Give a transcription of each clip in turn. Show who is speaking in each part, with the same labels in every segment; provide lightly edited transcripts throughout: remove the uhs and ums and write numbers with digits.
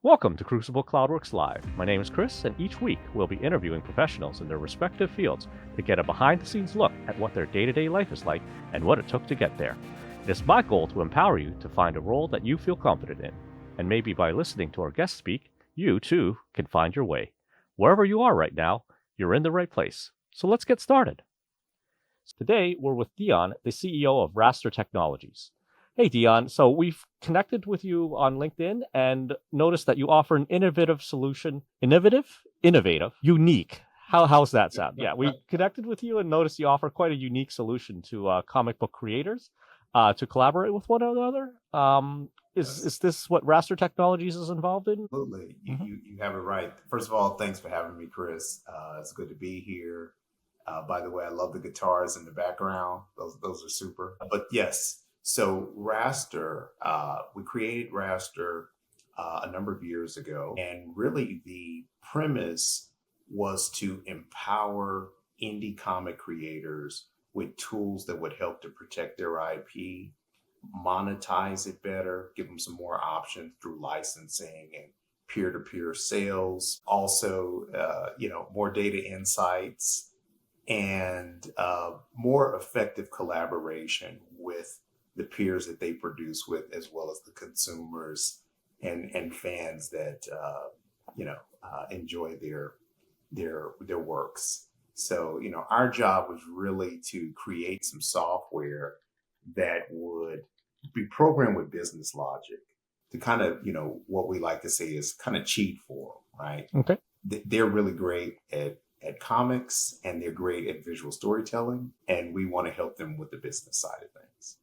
Speaker 1: Welcome to Crucible Cloudworks Live. My name is Chris, and each week we'll be interviewing professionals in their respective fields to get a behind-the-scenes look at what their day-to-day life is like and what it took to get there. It is my goal to empower you to find a role that you feel confident in, and maybe by listening to our guests speak, you too can find your way. Wherever you are right now, you're in the right place. So let's get started. Today we're with Dion, the CEO of Raster Technologies. Hey, Dion. So we've connected with you on LinkedIn and noticed that you offer an innovative solution. Innovative, unique. How's that sound? Yeah, we connected with you and noticed you offer quite a unique solution to comic book creators to collaborate with one another. Is this what Raster Technologies is involved in?
Speaker 2: Absolutely. You have it right. First of all, thanks for having me, Chris. It's good to be here. By the way, I love the guitars in the background. Those are super. But yes, so Raster, we created Raster a number of years ago. And really the premise was to empower indie comic creators with tools that would help to protect their IP, monetize it better, give them some more options through licensing and peer-to-peer sales. Also, more data insights and more effective collaboration with the peers that they produce with, as well as the consumers and fans that enjoy their works. So our job was really to create some software that would be programmed with business logic to kind of what we like to say is kind of cheat for them, right?
Speaker 1: Okay.
Speaker 2: They're really great at comics and they're great at visual storytelling, and we want to help them with the business side of things.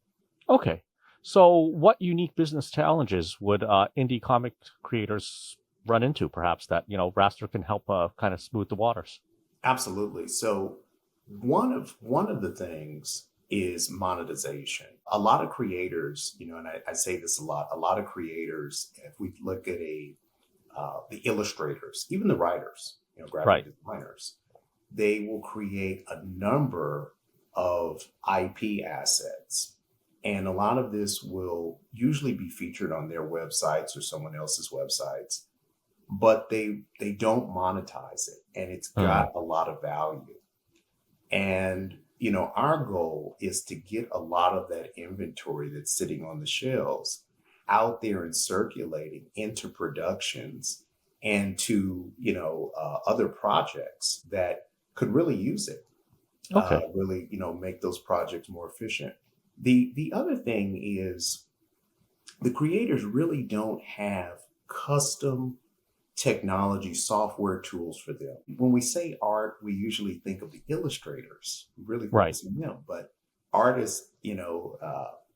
Speaker 1: Okay. So what unique business challenges would indie comic creators run into, perhaps, that Raster can help kind of smooth the waters?
Speaker 2: Absolutely. So one of the things is monetization. A lot of creators, and I say this a lot of creators, if we look at the illustrators, even the writers, graphic designers, they will create a number of IP assets. And a lot of this will usually be featured on their websites or someone else's websites, but they don't monetize it. And it's got a lot of value. And, our goal is to get a lot of that inventory that's sitting on the shelves out there and circulating into productions and to other projects that could really use it.
Speaker 1: Okay.
Speaker 2: Really make those projects more efficient. The other thing is the creators really don't have custom technology software tools for them. When we say art, we usually think of the illustrators, really focus on them, but artists,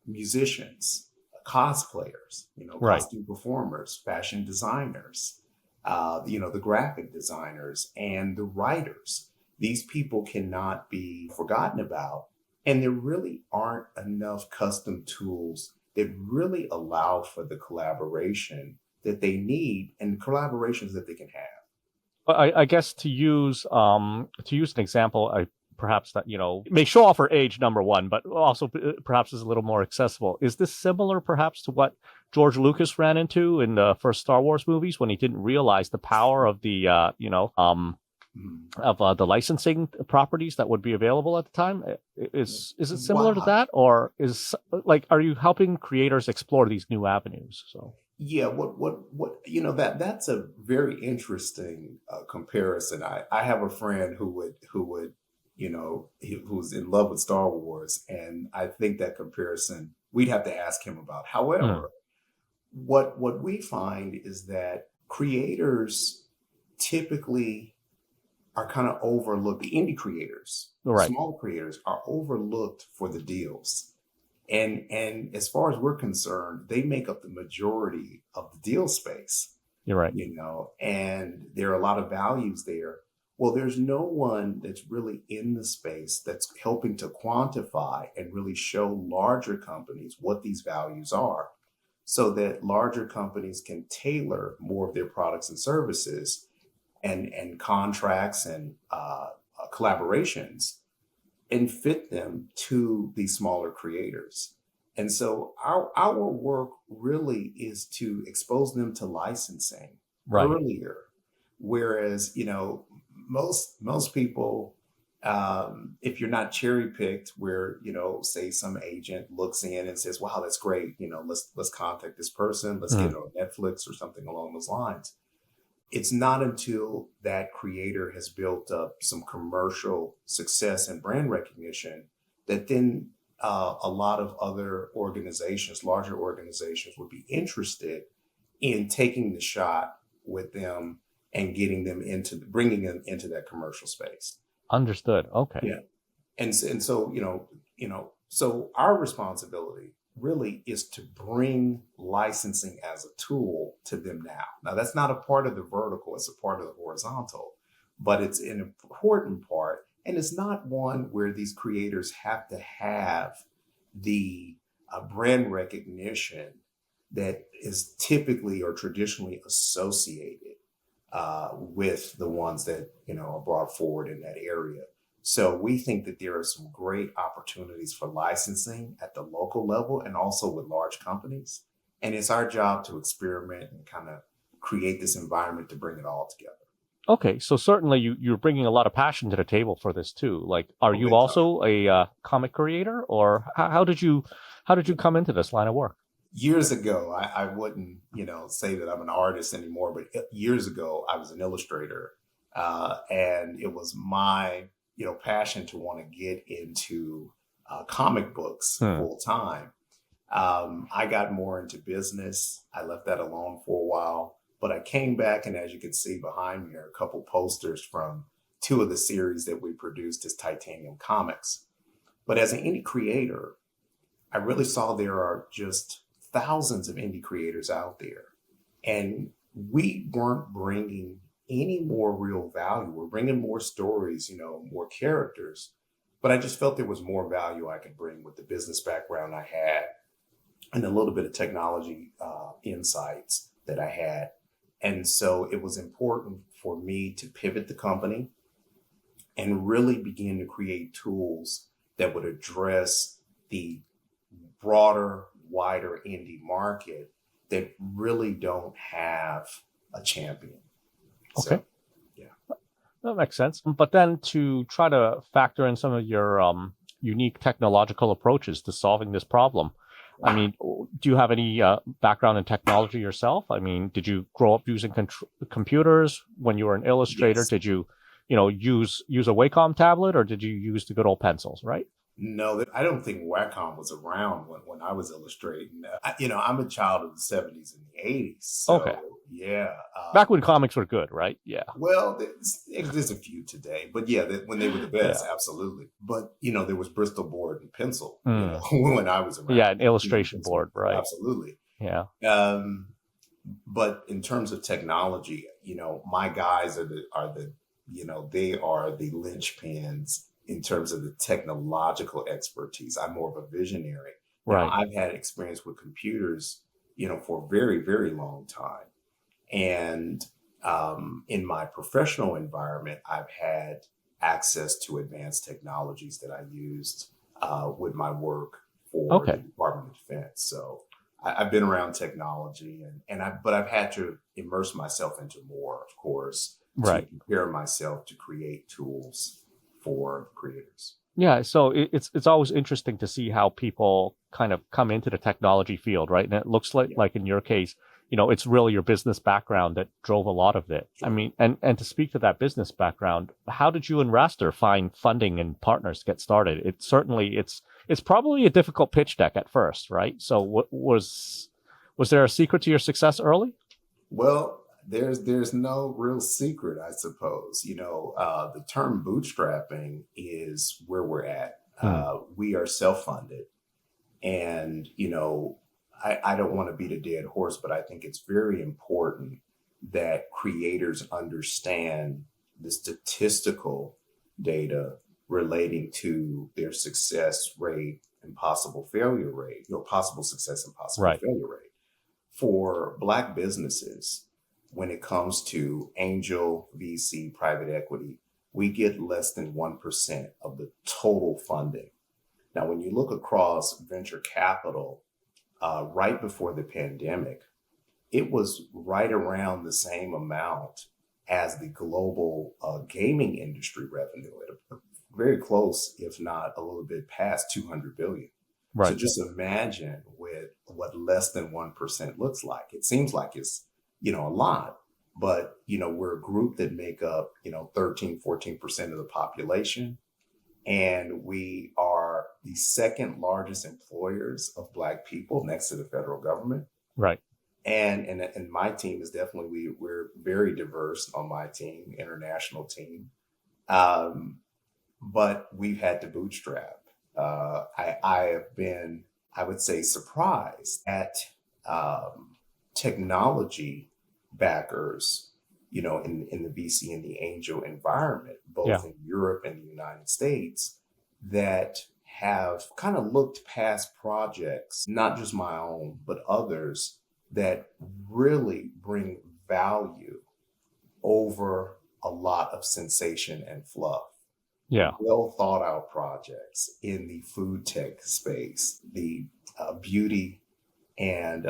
Speaker 2: musicians, cosplayers, costume performers, fashion designers, the graphic designers and the writers. These people cannot be forgotten about. And there really aren't enough custom tools that really allow for the collaboration that they need and collaborations that they can have.
Speaker 1: I guess to use an example, perhaps that may show off her age, number one, but also perhaps is a little more accessible. Is this similar perhaps to what George Lucas ran into in the first Star Wars movies when he didn't realize the power of the the licensing properties that would be available at the time? Is it similar to that, or are you helping creators explore these new avenues? So
Speaker 2: yeah, that's a very interesting comparison. I have a friend who's in love with Star Wars, and I think that comparison we'd have to ask him about. However, what we find is that creators typically are kind of overlooked. The indie creators, small creators, are overlooked for the deals. And as far as we're concerned, they make up the majority of the deal space.
Speaker 1: You're right.
Speaker 2: And there are a lot of values there. Well, there's no one that's really in the space that's helping to quantify and really show larger companies what these values are, so that larger companies can tailor more of their products and services and contracts and collaborations and fit them to these smaller creators. And so our work really is to expose them to licensing
Speaker 1: Right.
Speaker 2: earlier. Whereas, most people, if you're not cherry picked, where, say some agent looks in and says, wow, that's great. Let's contact this person. Let's get
Speaker 1: Mm.
Speaker 2: it on Netflix or something along those lines. It's not until that creator has built up some commercial success and brand recognition that then a lot of other organizations, larger organizations, would be interested in taking the shot with them and bringing them into that commercial space.
Speaker 1: Understood. Okay.
Speaker 2: Yeah. And so, so our responsibility really is to bring licensing as a tool to them now. Now, that's not a part of the vertical, it's a part of the horizontal, but it's an important part. And it's not one where these creators have to have the brand recognition that is typically or traditionally associated with the ones that, are brought forward in that area. So we think that there are some great opportunities for licensing at the local level and also with large companies. And it's our job to experiment and kind of create this environment to bring it all together.
Speaker 1: Okay, so certainly you're bringing a lot of passion to the table for this too. Like, are
Speaker 2: Oh,
Speaker 1: you
Speaker 2: big time.
Speaker 1: also a comic creator, or how did you come into this line of work?
Speaker 2: Years ago, I wouldn't, say that I'm an artist anymore, but years ago, I was an illustrator. And it was my, passion to want to get into comic books
Speaker 1: Hmm.
Speaker 2: full time. I got more into business. I left that alone for a while, but I came back, and as you can see behind me are a couple posters from two of the series that we produced as Titanium Comics. But as an indie creator, I really saw there are just thousands of indie creators out there, and we weren't bringing any more real value. We're bringing more stories, more characters, but I just felt there was more value I could bring with the business background I had and a little bit of technology insights that I had. And so it was important for me to pivot the company and really begin to create tools that would address the broader, wider indie market that really don't have a champion.
Speaker 1: Okay.
Speaker 2: So, yeah.
Speaker 1: That makes sense. But then to try to factor in some of your unique technological approaches to solving this problem, I mean, do you have any background in technology yourself? I mean, did you grow up using computers when you were an illustrator?
Speaker 2: Yes.
Speaker 1: Did you, use a Wacom tablet, or did you use the good old pencils, right?
Speaker 2: No, I don't think Wacom was around when I was illustrating. I'm a child of the 70s and the 80s. So,
Speaker 1: Okay.
Speaker 2: yeah.
Speaker 1: Back when comics were good, right? Yeah.
Speaker 2: Well, there's a few today, but yeah, when they were the best, absolutely. But there was Bristol board and pencil, when I was around.
Speaker 1: Yeah, an illustration board, right?
Speaker 2: Absolutely.
Speaker 1: Yeah.
Speaker 2: But in terms of technology, my guys are they are the linchpins in terms of the technological expertise. I'm more of a visionary.
Speaker 1: Right.
Speaker 2: Now, I've had experience with computers, for a very, very long time. And in my professional environment, I've had access to advanced technologies that I used with my work for the Department of Defense. So I've been around technology, but I've had to immerse myself into more, of course, to prepare myself to create tools for creators.
Speaker 1: Yeah, so it's always interesting to see how people kind of come into the technology field, right? And it looks like in your case, it's really your business background that drove a lot of it. Sure. I mean, and to speak to that business background, how did you and Raster find funding and partners to get started? It's probably a difficult pitch deck at first, right? So was there a secret to your success early?
Speaker 2: Well, there's no real secret, I suppose. The term bootstrapping is where we're at. We are self-funded, and I don't want to beat a dead horse, but I think it's very important that creators understand the statistical data relating to their success rate and possible failure rate, possible success and possible failure rate. For Black businesses, when it comes to angel, VC, private equity, we get less than 1% of the total funding. Now, when you look across venture capital, right before the pandemic, it was right around the same amount as the global gaming industry revenue, very close, if not a little bit past 200 billion. So
Speaker 1: Right.
Speaker 2: just imagine with what less than 1% looks like. It seems like it's, a lot, but, we're a group that make up, 13, 14% of the population. And we are the second largest employers of Black people next to the federal government.
Speaker 1: Right.
Speaker 2: And my team is definitely, we're very diverse on my team, international team. But we've had to bootstrap. I have been, I would say, surprised at technology backers, in the VC and the angel environment,
Speaker 1: Yeah.
Speaker 2: both in Europe and the United States, that have kind of looked past projects, not just my own, but others that really bring value over a lot of sensation and fluff.
Speaker 1: Yeah.
Speaker 2: Well thought out projects in the food tech space, the beauty and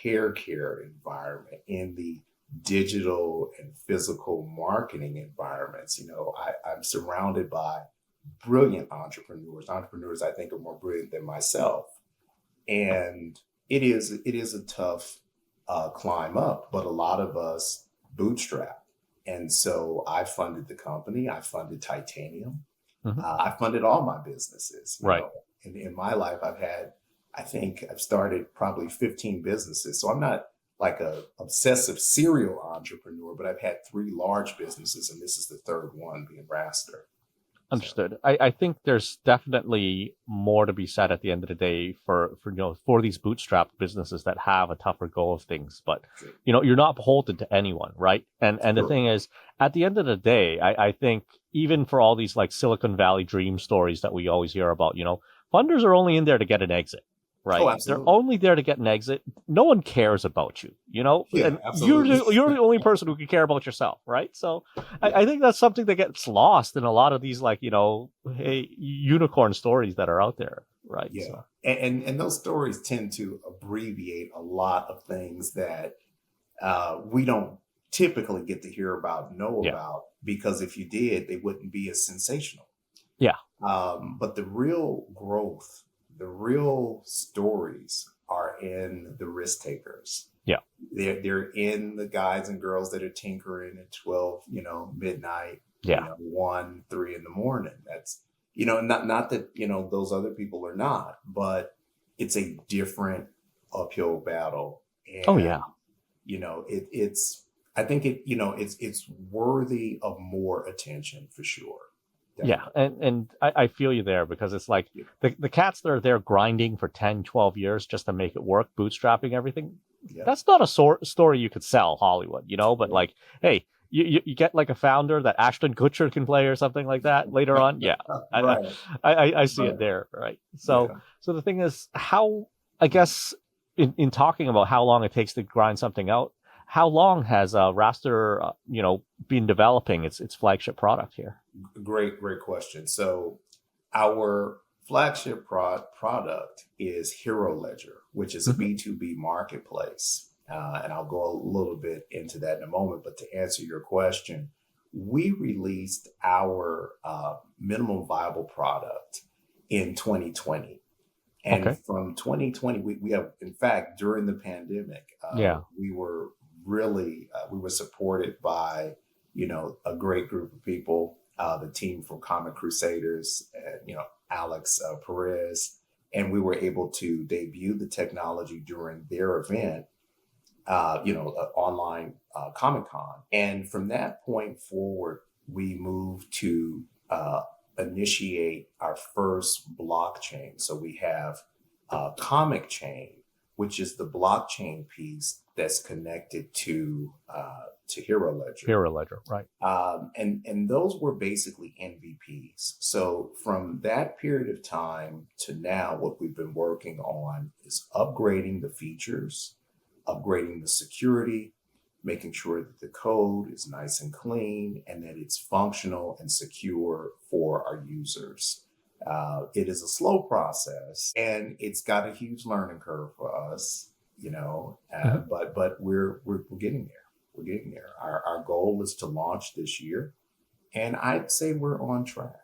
Speaker 2: hair care environment, in the digital and physical marketing environments. I'm surrounded by brilliant entrepreneurs I think are more brilliant than myself, and it is a tough climb up, but a lot of us bootstrap. And so I funded the company. I funded Titanium.
Speaker 1: Hmm.
Speaker 2: I funded all my businesses.
Speaker 1: Right.
Speaker 2: In my life, I think I've started probably 15 businesses. So I'm not like a obsessive serial entrepreneur, but I've had 3 large businesses, and this is the third one, being Raster. So,
Speaker 1: Understood. I think there's definitely more to be said at the end of the day for these bootstrapped businesses that have a tougher go of things. But
Speaker 2: sure.
Speaker 1: you're not beholden to anyone, right? And the
Speaker 2: Sure.
Speaker 1: thing is, at the end of the day, I think even for all these like Silicon Valley dream stories that we always hear about, funders are only in there to get an exit.
Speaker 2: Oh,
Speaker 1: Right. They're
Speaker 2: absolutely.
Speaker 1: only there to get an exit. No one cares about you,
Speaker 2: Yeah,
Speaker 1: and
Speaker 2: absolutely.
Speaker 1: you're the only person who can care about yourself. Right. So
Speaker 2: Yeah.
Speaker 1: I think that's something that gets lost in a lot of these, like, hey, unicorn stories that are out there. Right.
Speaker 2: Yeah.
Speaker 1: So,
Speaker 2: And those stories tend to abbreviate a lot of things that we don't typically get to hear about, know
Speaker 1: yeah.
Speaker 2: about, because if you did, they wouldn't be as sensational.
Speaker 1: Yeah.
Speaker 2: But the real growth, the real stories are in the risk takers.
Speaker 1: Yeah.
Speaker 2: They're in the guys and girls that are tinkering at 12, midnight,
Speaker 1: Yeah.
Speaker 2: 1, 3 in the morning. That's, not that, those other people are not, but it's a different uphill battle.
Speaker 1: Oh,
Speaker 2: And,
Speaker 1: yeah.
Speaker 2: it's, I think it's worthy of more attention for sure.
Speaker 1: Yeah.
Speaker 2: Definitely.
Speaker 1: And I feel you there, because it's like
Speaker 2: Yeah.
Speaker 1: the cats that are there grinding for 10, 12 years just to make it work, bootstrapping everything.
Speaker 2: Yeah.
Speaker 1: That's not a story you could sell Hollywood, but
Speaker 2: Yeah.
Speaker 1: like, hey, you get like a founder that Ashton Kutcher can play or something like that later on. Yeah. I
Speaker 2: Right.
Speaker 1: I see it
Speaker 2: Right.
Speaker 1: there. Right. So
Speaker 2: Yeah.
Speaker 1: the thing is, how, I guess, in talking about how long it takes to grind something out, how long has Raster, been developing its flagship product here?
Speaker 2: Great question. So our flagship product is HeroLedger, which is a
Speaker 1: Hmm.
Speaker 2: B2B marketplace. And I'll go a little bit into that in a moment. But to answer your question, we released our minimum viable product in 2020. And
Speaker 1: Okay.
Speaker 2: from 2020, we have, in fact, during the pandemic,
Speaker 1: Yeah.
Speaker 2: we were really, we were supported by, a great group of people, the team from Comic Crusaders, Alex Perez, and we were able to debut the technology during their event, online Comic Con. And from that point forward, we moved to initiate our first blockchain. So we have Comic Chain, which is the blockchain piece that's connected to HeroLedger.
Speaker 1: HeroLedger. Right.
Speaker 2: And those were basically MVPs. So from that period of time to now, what we've been working on is upgrading the features, upgrading the security, making sure that the code is nice and clean and that it's functional and secure for our users. It is a slow process, and it's got a huge learning curve for us,
Speaker 1: Mhm.
Speaker 2: but we're getting there. We're getting there. Our goal is to launch this year, and I'd say we're on track.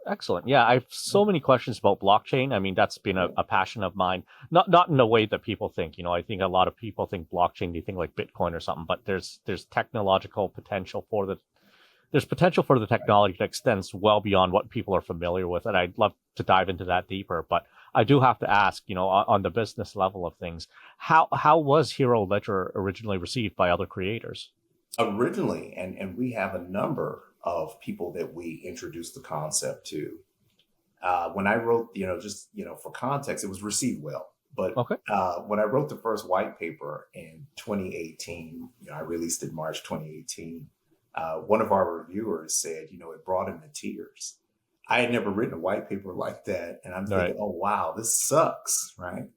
Speaker 1: Excellent. Yeah, I have so many questions about blockchain. I mean, that's been a passion of mine. Not in the way that people think. I think a lot of people think blockchain, they think like Bitcoin or something, but there's technological potential for there's potential for the technology that extends well beyond what people are familiar with, and I'd love to dive into that deeper. But I do have to ask, on the business level of things, how was Hero Ledger originally received by other creators?
Speaker 2: Originally, and we have a number of people that we introduced the concept to. When I wrote, just for context, it was received well. But
Speaker 1: Okay.
Speaker 2: when I wrote the first white paper in 2018, I released it March 2018. One of our reviewers said, it brought him to tears. I had never written a white paper like that, and I'm
Speaker 1: All right.
Speaker 2: thinking, oh wow, this sucks, right?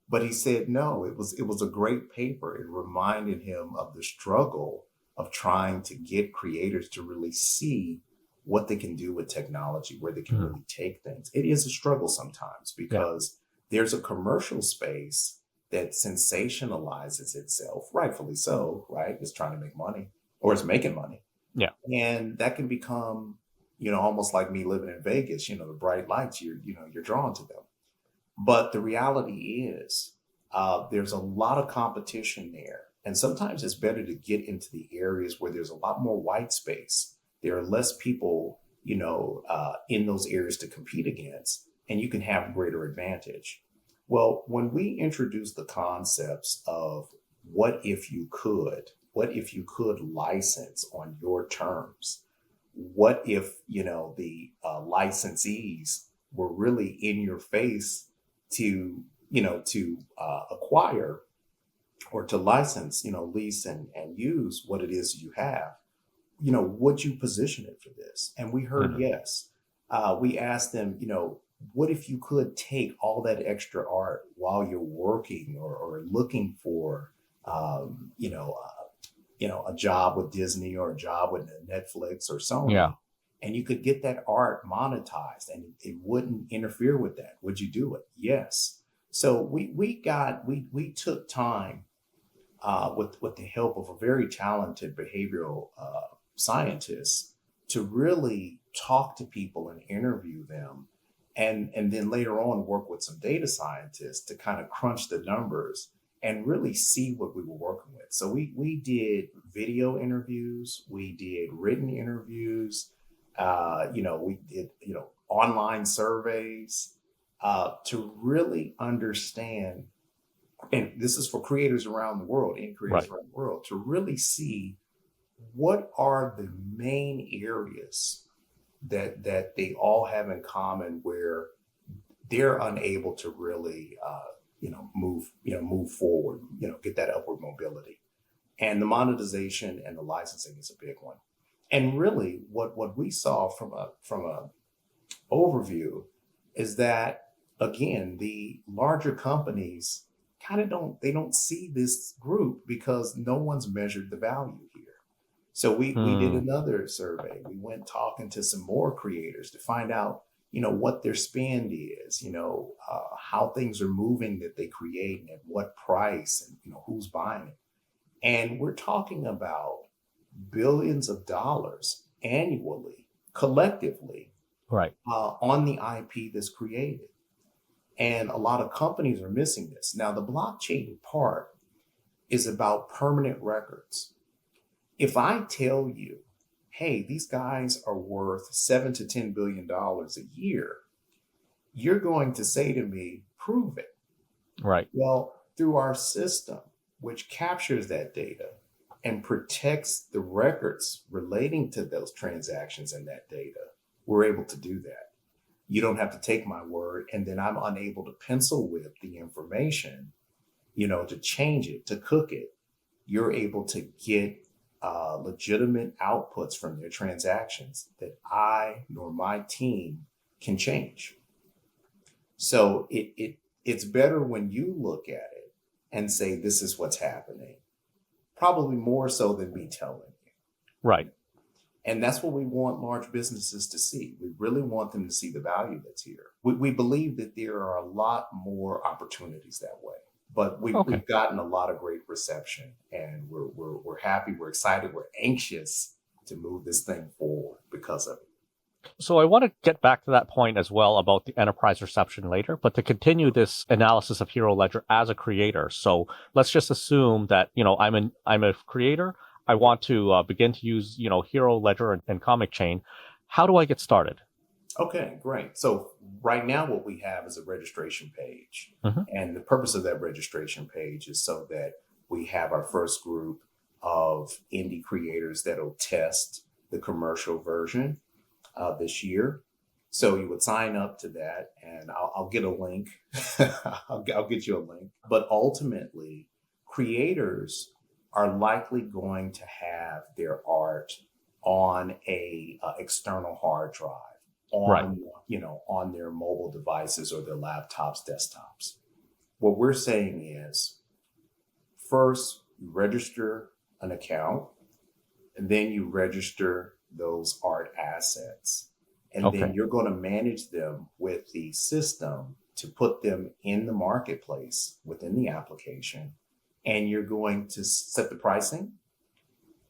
Speaker 2: But he said, no, it was a great paper. It reminded him of the struggle of trying to get creators to really see what they can do with technology, where they can
Speaker 1: Mhm.
Speaker 2: really take things. It is a struggle sometimes
Speaker 1: Yeah.
Speaker 2: because there's a commercial space that sensationalizes itself, rightfully so, right? It's trying to make money or it's making money.
Speaker 1: Yeah.
Speaker 2: And that can become, almost like me living in Vegas, the bright lights, you're drawn to them. But the reality is, there's a lot of competition there. And sometimes it's better to get into the areas where there's a lot more white space. There are less people, in those areas to compete against, and you can have greater advantage. Well, when we introduce the concepts of what if you could license on your terms? What if, the licensees were really in your face to acquire or to license, lease and use what it is you have, would you position it for this? And we heard
Speaker 1: Mhm.
Speaker 2: yes. We asked them, what if you could take all that extra art while you're working or looking for, um, you know, uh, a job with Disney or a job with Netflix or
Speaker 1: Yeah.
Speaker 2: Sony, and you could get that art monetized and it wouldn't interfere with that. Would you do it? Yes. So we took time with the help of a very talented behavioral scientist to really talk to people and interview them, and then later on work with some data scientists to kind of crunch the numbers and really see what we were working with. So we did video interviews, we did written interviews, we did online surveys to really understand, and this is for creators around the world and creators
Speaker 1: Right.
Speaker 2: around the world, to really see what are the main areas that they all have in common where they're unable to really move forward, get that upward mobility. And the monetization and the licensing is a big one. And really what we saw from a overview is that, again, the larger companies kind of don't see this group because no one's measured the value here. So we did
Speaker 1: Mm.
Speaker 2: another survey. We went talking to some more creators to find out, what their spend is, how things are moving that they create and at what price, and who's buying it. And we're talking about billions of dollars annually, collectively,
Speaker 1: Right.
Speaker 2: on the IP that's created. And a lot of companies are missing this. Now, the blockchain part is about permanent records. If I tell you, hey, these guys are worth $7 to $10 billion a year, you're going to say to me, prove it.
Speaker 1: Right.
Speaker 2: Well, through our system, which captures that data and protects the records relating to those transactions and that data, we're able to do that. You don't have to take my word, and then I'm unable to pencil whip the information, to change it, to cook it. You're able to get legitimate outputs from their transactions that I nor my team can change. So it's better when you look at it and say, this is what's happening, probably more so than me telling you.
Speaker 1: Right.
Speaker 2: And that's what we want large businesses to see. We really want them to see the value that's here. We believe that there are a lot more opportunities that way, but
Speaker 1: Okay.
Speaker 2: we've gotten a lot of great reception, and we're happy, we're excited, we're anxious to move this thing forward because of it.
Speaker 1: So I want to get back to that point as well about the enterprise reception later, but to continue this analysis of Hero Ledger as a creator. So let's just assume that, I'm a creator. I want to begin to use, Hero Ledger and Comic Chain. How do I get started?
Speaker 2: Okay, great. So right now what we have is a registration page.
Speaker 1: Hmm.
Speaker 2: And the purpose of that registration page is so that we have our first group of indie creators that'll test the commercial version this year. So you would sign up to that, and I'll get a link. I'll get you a link. But ultimately, creators are likely going to have their art on a external hard drive
Speaker 1: Right.
Speaker 2: on their mobile devices or their laptops, desktops. What we're saying is, first you register an account, and then you register those art assets. And then
Speaker 1: Okay.
Speaker 2: you're going to manage them with the system to put them in the marketplace within the application. And you're going to set the pricing.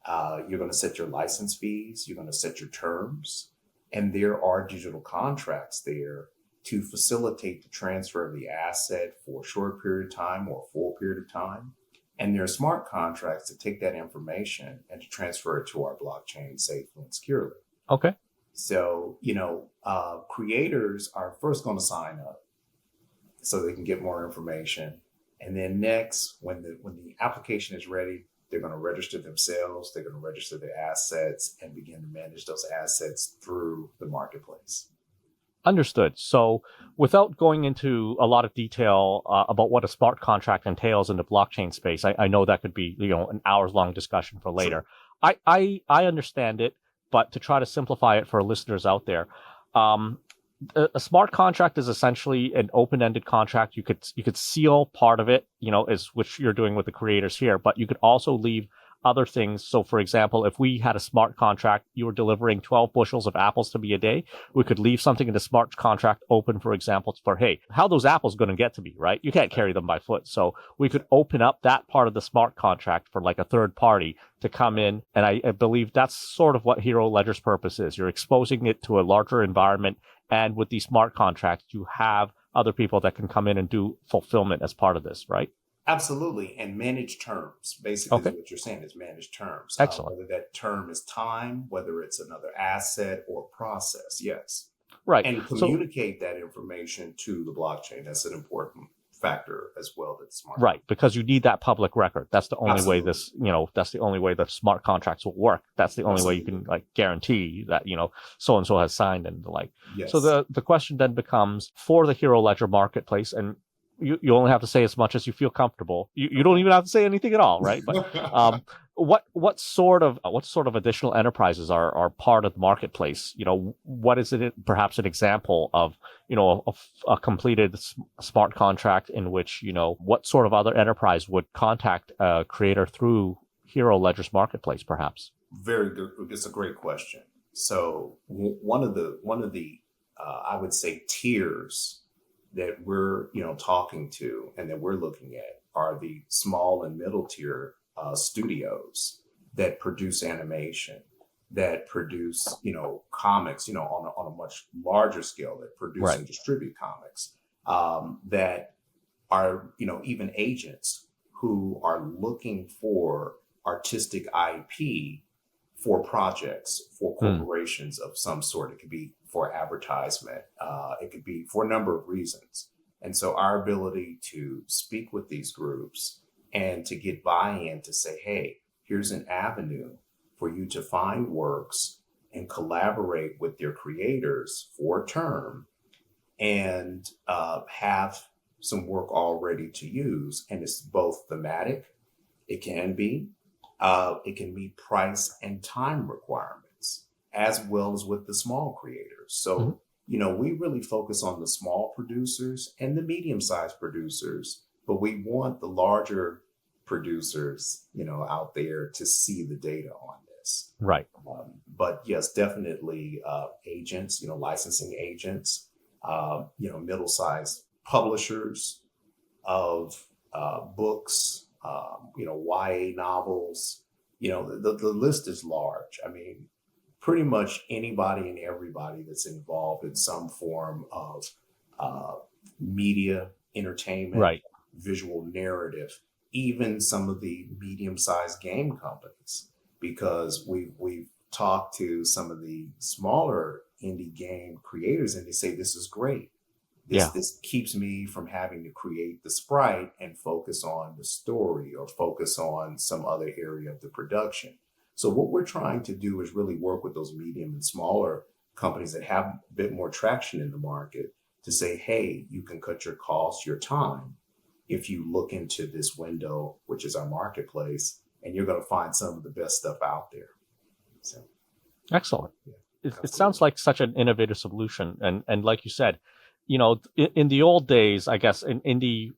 Speaker 2: You're going to set your license fees. You're going to set your terms. And there are digital contracts there to facilitate the transfer of the asset for a short period of time or a full period of time. And there are smart contracts to take that information and to transfer it to our blockchain safely and securely.
Speaker 1: Okay.
Speaker 2: So, creators are first going to sign up so they can get more information. And then next, when the application is ready, they're going to register themselves, they're going to register their assets and begin to manage those assets through the marketplace.
Speaker 1: Understood. So without going into a lot of detail about what a smart contract entails in the blockchain space, I know that could be, an hours long discussion for later. Sure. I understand it, but to try to simplify it for listeners out there, a smart contract is essentially an open-ended contract. You could seal part of it, is which you're doing with the creators here, but you could also leave other things. So for example, if we had a smart contract, you were delivering 12 bushels of apples to me a day, we could leave something in the smart contract open, for example, for, hey, how those apples going to get to me, right? You can't carry them by foot. So we could open up that part of the smart contract for like a third party to come in. And I believe that's sort of what Hero Ledger's purpose is. You're exposing it to a larger environment. And with these smart contracts, you have other people that can come in and do fulfillment as part of this, right?
Speaker 2: Absolutely. And manage terms. Basically,
Speaker 1: Okay.
Speaker 2: is what you're saying is manage terms.
Speaker 1: Excellent.
Speaker 2: Whether that term is time, whether it's another asset or process. Yes.
Speaker 1: Right.
Speaker 2: And
Speaker 1: So,
Speaker 2: communicate that information to the blockchain. That's an important factor as well that's smart.
Speaker 1: right, because you need that public record. That's the only way
Speaker 2: Absolutely.
Speaker 1: that's the only way that smart contracts will work. That's the only way you
Speaker 2: Absolutely.
Speaker 1: can like guarantee that, so and so has signed and the like. So
Speaker 2: Yes.
Speaker 1: the question then becomes for the Hero Ledger marketplace, and you only have to say as much as you feel comfortable. You don't even have to say anything at all, right? But what sort of additional enterprises are part of the marketplace? What is it? Perhaps an example of a completed smart contract in which what sort of other enterprise would contact a creator through Hero Ledger's marketplace, perhaps?
Speaker 2: Very good. It's a great question. So one of the I would say tiers that we're talking to and that we're looking at are the small and middle tier studios that produce animation, that produce comics on a much larger scale, that produce
Speaker 1: Right.
Speaker 2: and distribute comics, that are even agents who are looking for artistic IP for projects, for corporations of some sort. It could be for advertisement. It could be for a number of reasons. And so our ability to speak with these groups and to get buy-in to say, hey, here's an avenue for you to find works and collaborate with their creators for a term and have some work already to use. And it's both thematic, it can be meet price and time requirements, as well as with the small creators. So, we really focus on the small producers and the medium-sized producers, but we want the larger producers, out there to see the data on this.
Speaker 1: Right.
Speaker 2: But yes, definitely agents, licensing agents, middle-sized publishers of books, YA novels. The list is large. I mean, pretty much anybody and everybody that's involved in some form of uh, media, entertainment,
Speaker 1: Right.
Speaker 2: visual narrative, even some of the medium-sized game companies, because we've talked to some of the smaller indie game creators, and they say this is great. This
Speaker 1: Yeah.
Speaker 2: this keeps me from having to create the sprite and focus on the story or focus on some other area of the production. So what we're trying to do is really work with those medium and smaller companies that have a bit more traction in the market to say, hey, you can cut your costs, your time, if you look into this window, which is our marketplace, and you're going to find some of the best stuff out there. So,
Speaker 1: Excellent.
Speaker 2: yeah,
Speaker 1: It
Speaker 2: absolutely.
Speaker 1: sounds like such an innovative solution, and like you said, in the old days, I guess an indie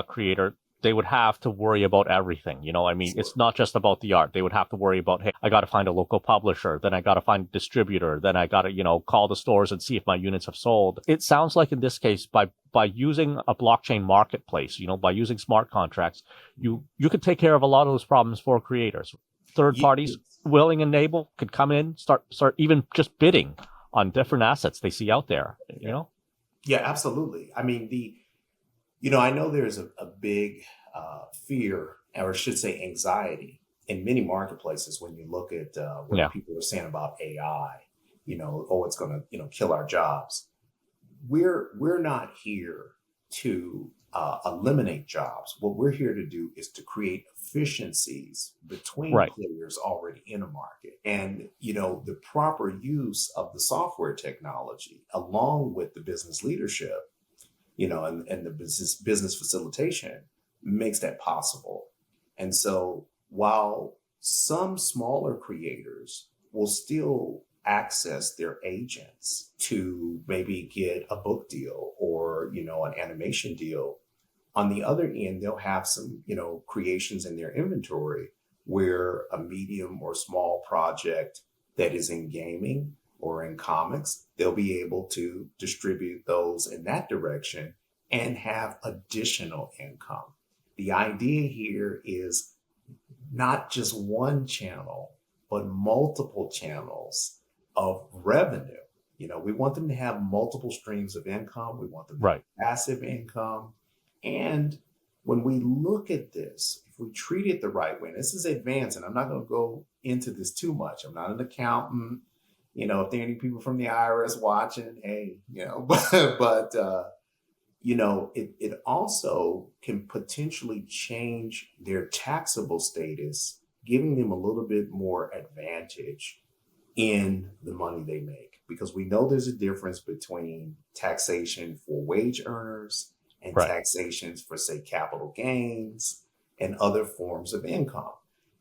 Speaker 1: creator, they would have to worry about everything. I mean,
Speaker 2: Sure.
Speaker 1: it's not just about the art. They would have to worry about, hey, I got to find a local publisher, then I got to find a distributor, then I got to call the stores and see if my units have sold. It sounds like in this case, by using a blockchain marketplace, by using smart contracts, you could take care of a lot of those problems for creators. Third parties
Speaker 2: Yes.
Speaker 1: willing and able could come in, start even just bidding on different assets they see out there.
Speaker 2: Yeah. Yeah, absolutely. I mean, I know there's a big fear, or I should say anxiety, in many marketplaces when you look at what
Speaker 1: Yeah.
Speaker 2: people are saying about AI, oh, it's going to, kill our jobs. We're not here to eliminate jobs. What we're here to do is to create efficiencies between
Speaker 1: Right.
Speaker 2: players already in a market, and the proper use of the software technology along with the business leadership, and the business facilitation makes that possible. And so while some smaller creators will still access their agents to maybe get a book deal or an animation deal, on the other end they'll have some creations in their inventory where a medium or small project that is in gaming or in comics, they'll be able to distribute those in that direction and have additional income. The idea here is not just one channel, but multiple channels of revenue. We want them to have multiple streams of income. We want them to have
Speaker 1: Right.
Speaker 2: passive income. And when we look at this, if we treat it the right way, and this is advanced, and I'm not going to go into this too much. I'm not an accountant. If there are any people from the IRS watching, hey, it also can potentially change their taxable status, giving them a little bit more advantage in the money they make. Because we know there's a difference between taxation for wage earners and
Speaker 1: Right.
Speaker 2: taxations for, say, capital gains and other forms of income.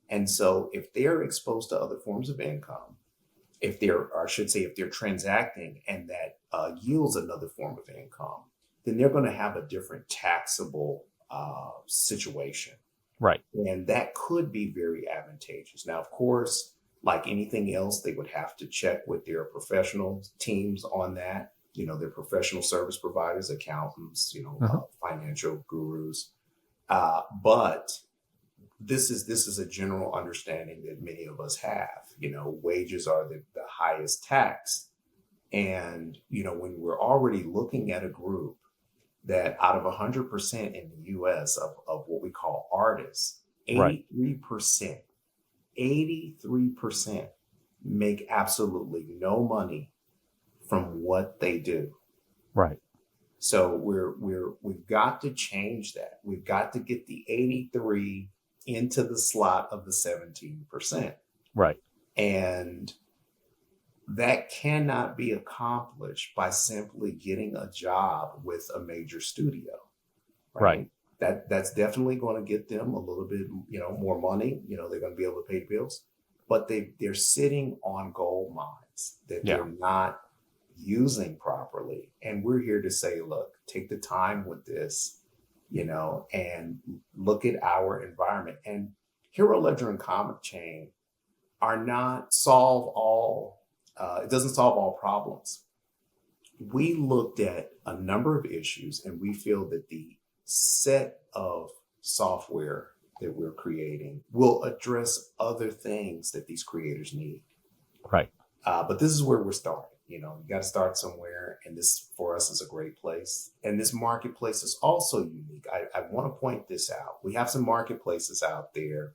Speaker 2: And so if they're exposed to other forms of income, if they're transacting and that yields another form of income, then they're going to have a different taxable situation.
Speaker 1: Right.
Speaker 2: And that could be very advantageous. Now, of course, like anything else, they would have to check with their professional teams on that, their professional service providers, accountants,
Speaker 1: Mhm.
Speaker 2: financial gurus. But this is a general understanding that many of us have. Wages are the highest tax. And, when we're already looking at a group that out of 100% in the US of what we call artists,
Speaker 1: Right.
Speaker 2: 83%, 83% make absolutely no money from what they do.
Speaker 1: Right.
Speaker 2: So we've got to change that. We've got to get the 83 into the slot of the 17%.
Speaker 1: Right.
Speaker 2: And that cannot be accomplished by simply getting a job with a major studio,
Speaker 1: Right.
Speaker 2: right? That's definitely going to get them a little bit, more money. They're going to be able to pay the bills, but they're sitting on gold mines that
Speaker 1: Yeah.
Speaker 2: they're not using properly. And we're here to say, look, take the time with this, and look at our environment. And HeroLedger and Comic Chain are not solve all, it doesn't solve all problems. We looked at a number of issues and we feel that the set of software that we're creating will address other things that these creators need.
Speaker 1: Right.
Speaker 2: But this is where we're starting. You know, you got to start somewhere. And this for us is a great place. And this marketplace is also unique. I want to point this out. We have some marketplaces out there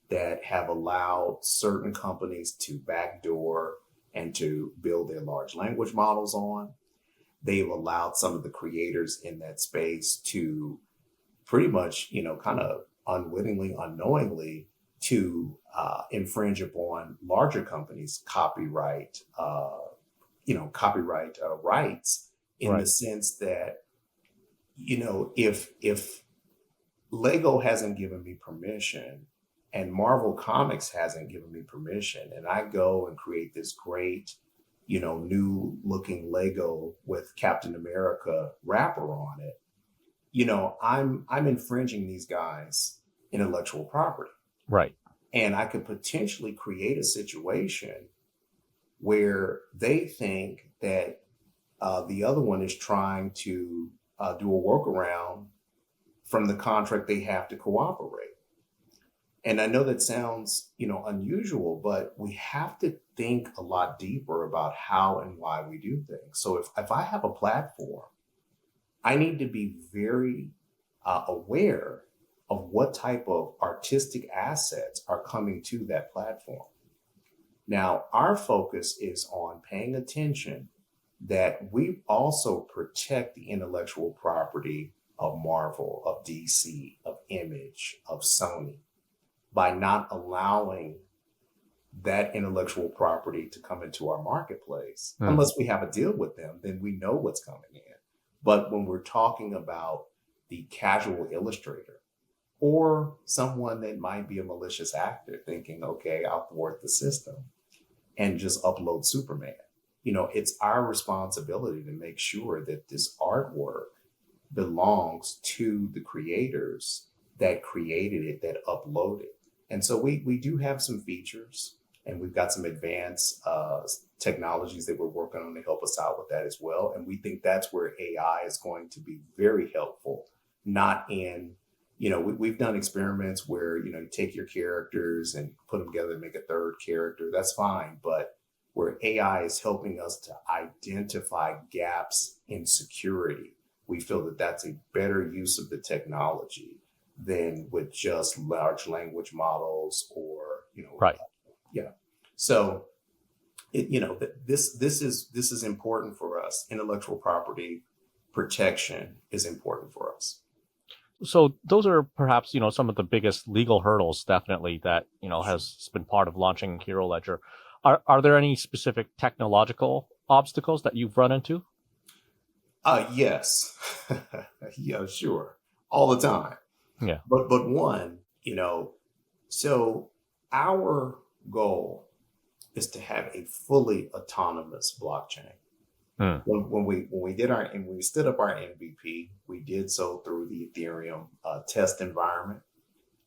Speaker 2: that have allowed certain companies to backdoor and to build their large language models on. They've allowed some of the creators in that space to pretty much, you know, kind of unwittingly, unknowingly to infringe upon larger companies' copyright, rights in the
Speaker 1: Right.
Speaker 2: sense that, you know, if Lego hasn't given me permission and Marvel Comics hasn't given me permission, and I go and create this great, you know, new looking Lego with Captain America wrapper on it, you know, I'm infringing these guys' intellectual property.
Speaker 1: Right.
Speaker 2: And I could potentially create a situation where they think that the other one is trying to do a workaround from the contract they have to cooperate. And I know that sounds, you know, unusual, but we have to think a lot deeper about how and why we do things. So if I have a platform, I need to be very aware of what type of artistic assets are coming to that platform. Now, our focus is on paying attention that we also protect the intellectual property of Marvel, of DC, of Image, of Sony by not allowing that intellectual property to come into our marketplace. Unless we have a deal with them, then we know what's coming in. But when we're talking about the casual illustrator or someone that might be a malicious actor thinking, okay, I'll thwart the system and just upload Superman. You know, it's our responsibility to make sure that this artwork belongs to the creators that created it, that uploaded. And so we do have some features and we've got some advanced technologies that we're working on to help us out with that as well. And we think that's where AI is going to be very helpful, not in, you know, we've done experiments where, you know, you take your characters and put them together and make a third character. That's fine. But where AI is helping us to identify gaps in security, we feel that that's a better use of the technology than with just large language models or, you know,
Speaker 1: Right.
Speaker 2: yeah. So, you know, this is important for us. Intellectual property protection is important for us.
Speaker 1: So those are perhaps, you know, some of the biggest legal hurdles definitely that, you know, has been part of launching HeroLedger. Are there any specific technological obstacles that you've run into?
Speaker 2: Yes. Yeah, sure. All the time.
Speaker 1: Yeah.
Speaker 2: But one, you know, so our goal is to have a fully autonomous blockchain. When we stood up our MVP, we did so through the Ethereum test environment,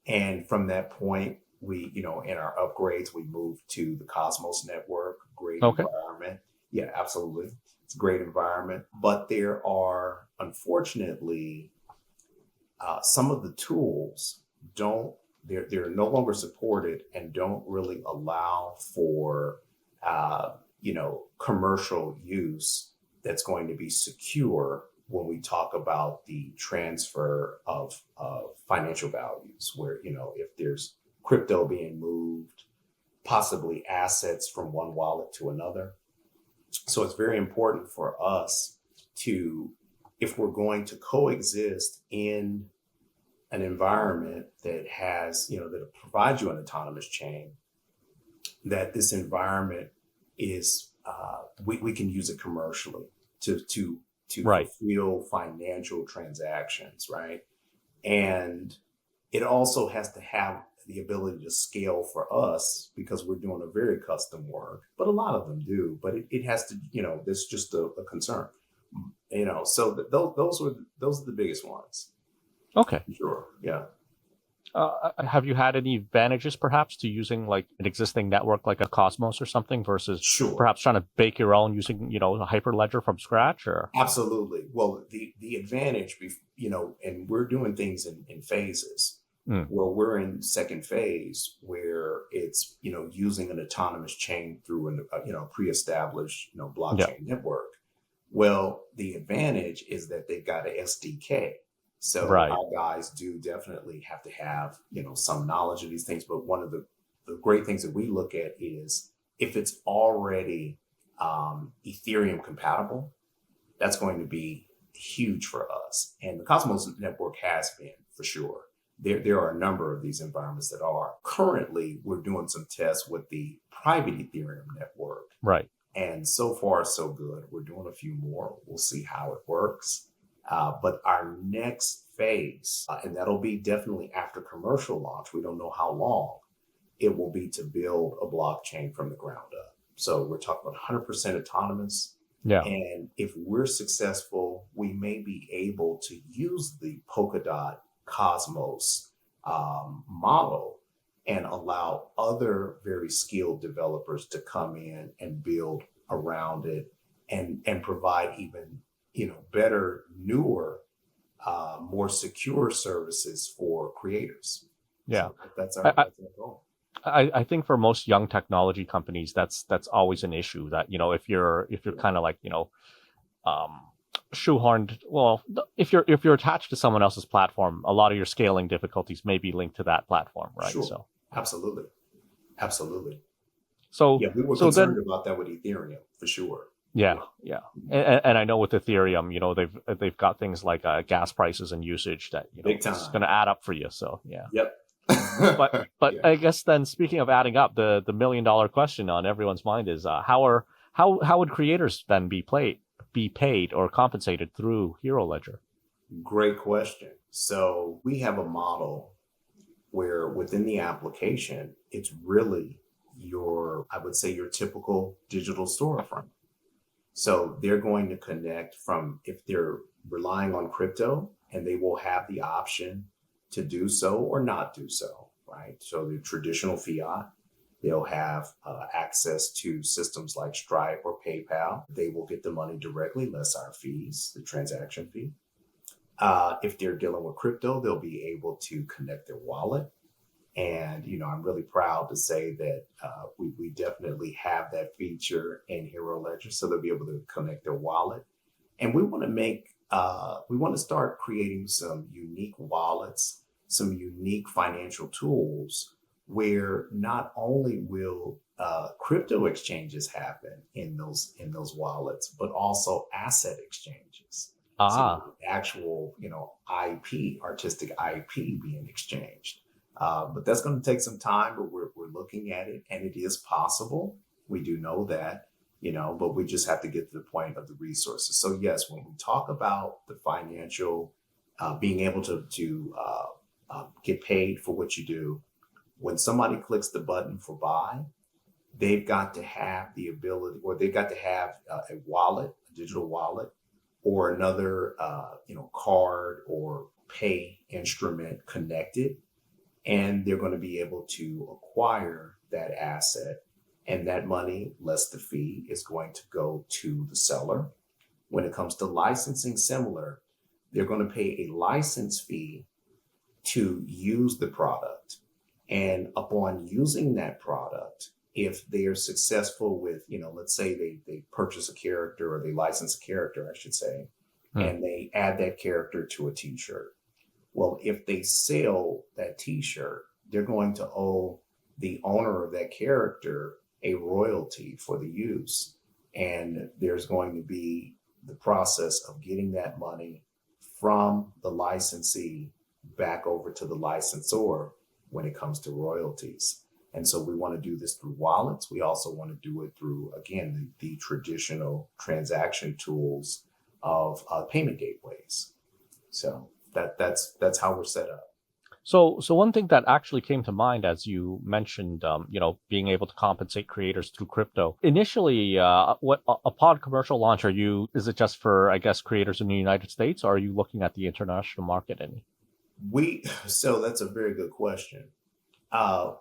Speaker 2: and from that point, we, you know, in our upgrades, we moved to the Cosmos network. Great environment, yeah, absolutely, it's a great environment. But there are unfortunately some of the tools they're no longer supported and don't really allow for you know, commercial use that's going to be secure when we talk about the transfer of financial values, where, you know, if there's crypto being moved, possibly assets from one wallet to another. So it's very important for us to, if we're going to coexist in an environment that has, you know, that provides you an autonomous chain, that this environment is we can use it commercially to
Speaker 1: Right.
Speaker 2: fulfill financial transactions, right? And it also has to have the ability to scale for us because we're doing a very custom work, but a lot of them do. But it has to, you know, that's just a concern, you know. So those are the biggest ones.
Speaker 1: Okay.
Speaker 2: Sure, yeah.
Speaker 1: Have you had any advantages perhaps to using like an existing network like a Cosmos or something versus
Speaker 2: Sure.
Speaker 1: perhaps trying to bake your own using, a Hyperledger from scratch or?
Speaker 2: Absolutely. Well, the advantage, and we're doing things in phases.
Speaker 1: Mm,
Speaker 2: Well, we're in second phase where it's using an autonomous chain through an pre-established
Speaker 1: yeah,
Speaker 2: blockchain network. Well, the advantage is that they've got a SDK. So
Speaker 1: right.
Speaker 2: our guys do definitely have to have some knowledge of these things. But one of the great things that we look at is if it's already Ethereum compatible, that's going to be huge for us. And the Cosmos network has been for sure. There are a number of these environments that are. Currently, we're doing some tests with the private Ethereum network.
Speaker 1: Right.
Speaker 2: And so far, so good. We're doing a few more. We'll see how it works. But our next phase, and that'll be definitely after commercial launch, we don't know how long, it will be to build a blockchain from the ground up. So we're talking about 100% autonomous.
Speaker 1: Yeah.
Speaker 2: And if we're successful, we may be able to use the Polkadot Cosmos model and allow other very skilled developers to come in and build around it and provide even better, newer, more secure services for creators.
Speaker 1: Yeah.
Speaker 2: So that's
Speaker 1: I, I,
Speaker 2: our goal.
Speaker 1: I think for most young technology companies, that's always an issue that, if you're kind of like, um, shoehorned, well, if you're attached to someone else's platform, a lot of your scaling difficulties may be linked to that platform, right?
Speaker 2: Sure,
Speaker 1: So,
Speaker 2: absolutely, absolutely.
Speaker 1: so,
Speaker 2: Yeah, we were
Speaker 1: so then,
Speaker 2: concerned about that with Ethereum for sure.
Speaker 1: yeah,
Speaker 2: Yeah.
Speaker 1: yeah, and I know with Ethereum, they've got things like gas prices and usage that
Speaker 2: Big
Speaker 1: it's
Speaker 2: time.
Speaker 1: going to add up for you. So, yeah.
Speaker 2: Yep.
Speaker 1: But
Speaker 2: Yeah.
Speaker 1: I guess then speaking of adding up, the $1 million question on everyone's mind is how would creators then be paid or compensated through Hero Ledger?
Speaker 2: Great question. So we have a model where within the application, it's really I would say your typical digital storefront. So they're going to connect from if they're relying on crypto and they will have the option to do so or not do so, right? So the traditional fiat, they'll have access to systems like Stripe or PayPal. They will get the money directly, less our fees, the transaction fee. If they're dealing with crypto, they'll be able to connect their wallet. And, I'm really proud to say that we definitely have that feature in HeroLedger. So they'll be able to connect their wallet. And we want to start creating some unique wallets, some unique financial tools where not only will crypto exchanges happen in those wallets, but also asset exchanges. So
Speaker 1: Ah,
Speaker 2: actual, IP, artistic IP being exchanged. But that's going to take some time, but we're looking at it and it is possible. We do know that, but we just have to get to the point of the resources. So yes, when we talk about the financial, being able to get paid for what you do, when somebody clicks the button for buy, they've got to have the ability, or they've got to have a wallet, a digital wallet, or another, card or pay instrument connected, and they're going to be able to acquire that asset. And that money, less the fee, is going to go to the seller. When it comes to licensing, similar, they're going to pay a license fee to use the product. And upon using that product, if they are successful with, let's say they purchase a character or they license a character, I should say,
Speaker 1: hmm.
Speaker 2: and they add that character to a t-shirt. Well, if they sell that t-shirt, they're going to owe the owner of that character a royalty for the use. And there's going to be the process of getting that money from the licensee back over to the licensor when it comes to royalties. And so we want to do this through wallets. We also want to do it through, again, the traditional transaction tools of payment gateways. So that's how we're set up.
Speaker 1: So one thing that actually came to mind as you mentioned, being able to compensate creators through crypto. Initially, upon commercial launch, is it just for, I guess, creators in the United States, or are you looking at the international market any?
Speaker 2: So that's a very good question.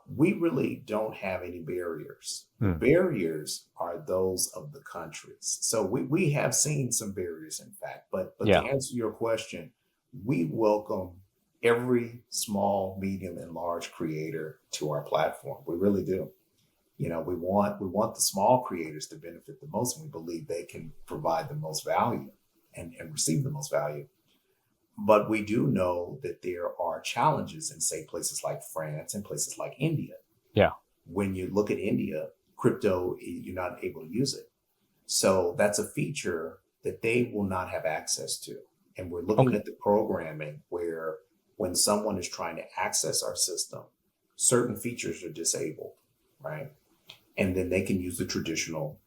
Speaker 2: We really don't have any barriers. The
Speaker 1: Hmm.
Speaker 2: barriers are those of the countries. So we have seen some barriers, in fact. But to
Speaker 1: Yeah.
Speaker 2: answer your question, we welcome every small, medium, and large creator to our platform. We really do. We want the small creators to benefit the most, and we believe they can provide the most value and receive the most value. But we do know that there are challenges in, say, places like France and places like India.
Speaker 1: Yeah.
Speaker 2: When you look at India, crypto, you're not able to use it. So that's a feature that they will not have access to. And we're looking
Speaker 1: Okay.
Speaker 2: at the programming where when someone is trying to access our system, certain features are disabled, right? And then they can use the traditional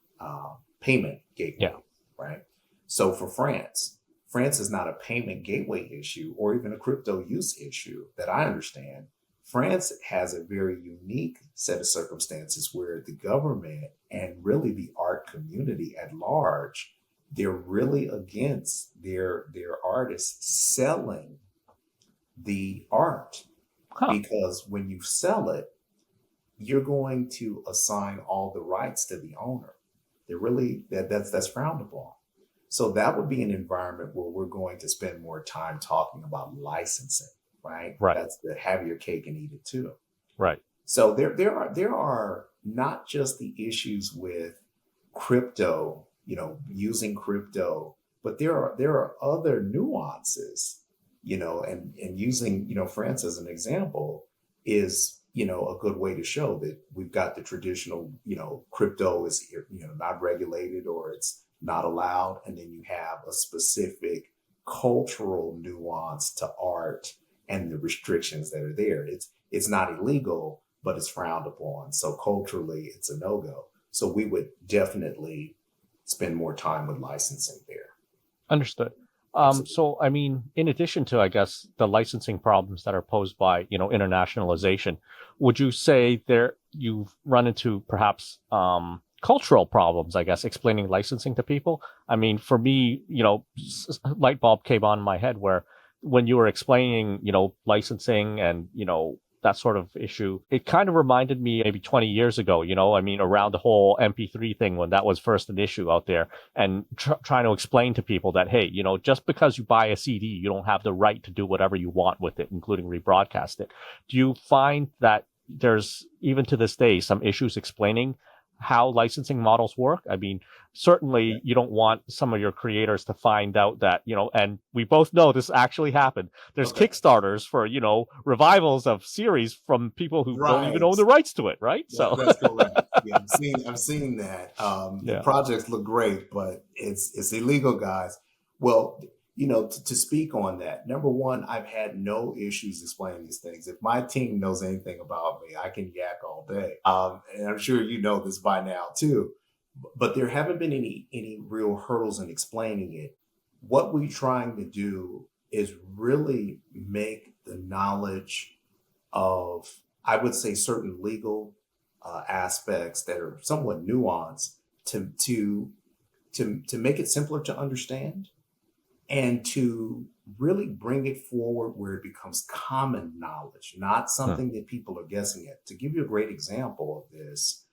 Speaker 2: payment gateway,
Speaker 1: Yeah.
Speaker 2: right? So for France, France is not a payment gateway issue or even a crypto use issue that I understand. France has a very unique set of circumstances where the government and really the art community at large, they're really against their artists selling the art,
Speaker 1: Huh.
Speaker 2: because when you sell it, you're going to assign all the rights to the owner. They're really that's frowned upon. So that would be an environment where we're going to spend more time talking about licensing, right?
Speaker 1: Right.
Speaker 2: That's the have your cake and eat it too.
Speaker 1: Right.
Speaker 2: So there are not just the issues with crypto, using crypto, but there are other nuances, and using, France as an example is, a good way to show that we've got the traditional, crypto is, not regulated or it's not allowed. And then you have a specific cultural nuance to art and the restrictions that are there. It's not illegal, but it's frowned upon. So culturally, it's a no-go. So we would definitely spend more time with licensing there.
Speaker 1: Understood.
Speaker 2: Absolutely.
Speaker 1: So, I mean, in addition to, I guess, the licensing problems that are posed by, internationalization, would you say there you've run into perhaps cultural problems, I guess, explaining licensing to people? I mean, for me, light bulb came on in my head where when you were explaining, licensing and, that sort of issue, it kind of reminded me maybe 20 years ago, I mean, around the whole MP3 thing when that was first an issue out there and trying to explain to people that, hey, just because you buy a CD, you don't have the right to do whatever you want with it, including rebroadcast it. Do you find that there's, even to this day, some issues explaining how licensing models work? I mean, certainly you don't want some of your creators to find out that, and we both know this actually happened. There's
Speaker 2: Okay.
Speaker 1: Kickstarters for, revivals of series from people who don't even own
Speaker 2: Right.
Speaker 1: the rights to it, right? So,
Speaker 2: That's correct. Yeah, I've seen that. The
Speaker 1: yeah.
Speaker 2: projects look great, but it's illegal, guys. Well, to speak on that, number one, I've had no issues explaining these things. If my team knows anything about me, I can yak all day. And I'm sure you know this by now too. But there haven't been any real hurdles in explaining it. What we're trying to do is really make the knowledge of, I would say, certain legal aspects that are somewhat nuanced to make it simpler to understand and to really bring it forward where it becomes common knowledge, not
Speaker 1: Hmm.
Speaker 2: something that people are guessing at. To give you a great example of this,